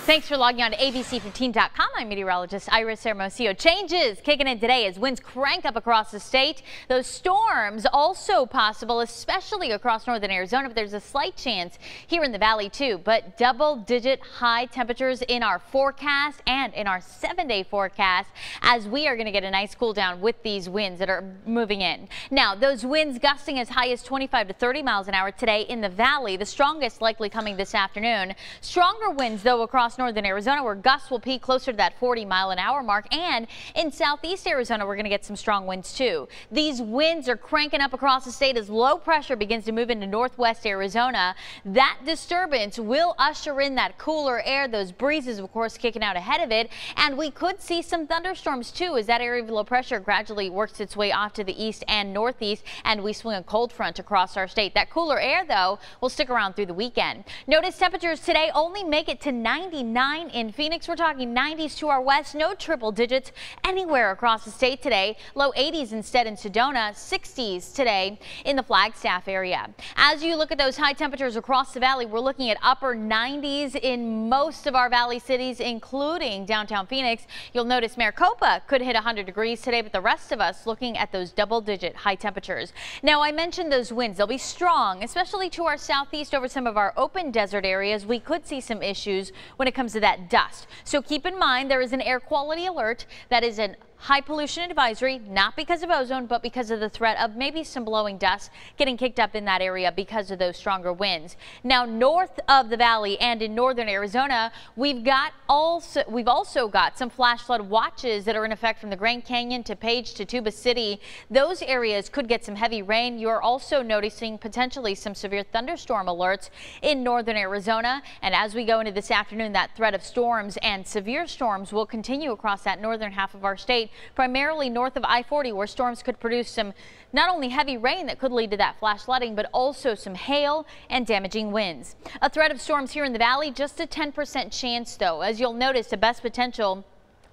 Thanks for logging on to ABC15.com. I'm meteorologist Iris Hermosillo. Changes kicking in today as winds crank up across the state. Those storms also possible, especially across northern Arizona, but there's a slight chance here in the valley too. But double-digit high temperatures in our forecast and in our 7-day forecast, as we are going to get a nice cool down with these winds that are moving in. Now, those winds gusting as high as 25 to 30 miles an hour today in the valley, the strongest likely coming this afternoon. Stronger winds, though, across northern Arizona, where gusts will peak closer to that 40-mile-an-hour mark, and in southeast Arizona we're going to get some strong winds too. These winds are cranking up across the state as low pressure begins to move into northwest Arizona. That disturbance will usher in that cooler air, those breezes of course kicking out ahead of it, and we could see some thunderstorms too as that area of low pressure gradually works its way off to the east and northeast, and we swing a cold front across our state. That cooler air though will stick around through the weekend. Notice temperatures today only make it to 99 in Phoenix. We're talking 90s to our west, no triple digits anywhere across the state today. Low 80s instead in Sedona, 60s today in the Flagstaff area. As you look at those high temperatures across the valley, we're looking at upper 90s in most of our valley cities, including downtown Phoenix. You'll notice Maricopa could hit 100 degrees today, but the rest of us looking at those double-digit high temperatures. Now, I mentioned those winds. They'll be strong, especially to our southeast over some of our open desert areas. We could see some issues when it comes to that dust. So keep in mind there is an air quality alert that is an high pollution advisory, not because of ozone, but because of the threat of maybe some blowing dust getting kicked up in that area because of those stronger winds. Now, north of the valley and in northern Arizona, we've also got some flash flood watches that are in effect from the Grand Canyon to Page to Tuba City. Those areas could get some heavy rain. You're also noticing potentially some severe thunderstorm alerts in northern Arizona. And as we go into this afternoon, that threat of storms and severe storms will continue across that northern half of our state, primarily north of I-40, where storms could produce some not only heavy rain that could lead to that flash flooding, but also some hail and damaging winds. A threat of storms here in the valley, just a 10% chance though. As you'll notice, the best potential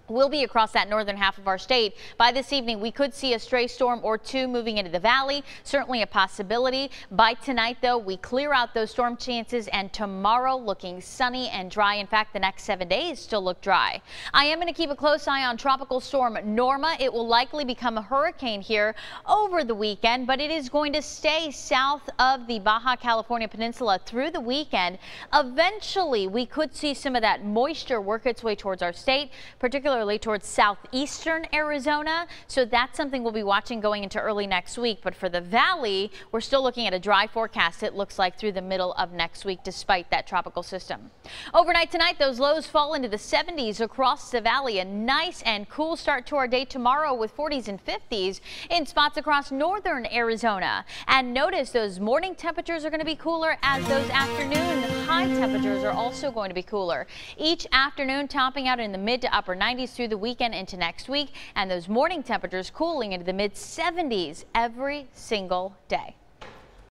will be across that northern half of our state. By this evening, we could see a stray storm or two moving into the valley. Certainly a possibility. By tonight, though, we clear out those storm chances, and tomorrow looking sunny and dry. In fact, the next 7 days still look dry. I am going to keep a close eye on Tropical Storm Norma. It will likely become a hurricane here over the weekend, but it is going to stay south of the Baja California Peninsula through the weekend. Eventually, we could see some of that moisture work its way towards our state, particularly towards southeastern Arizona. So that's something we'll be watching going into early next week. But for the valley, we're still looking at a dry forecast, it looks like, through the middle of next week, despite that tropical system. Overnight tonight, those lows fall into the 70s across the valley. A nice and cool start to our day tomorrow with 40s and 50s in spots across northern Arizona. And notice those morning temperatures are going to be cooler, as those afternoon high temperatures are also going to be cooler. Each afternoon topping out in the mid to upper 90s through the weekend into next week, and those morning temperatures cooling into the mid 70s every single day.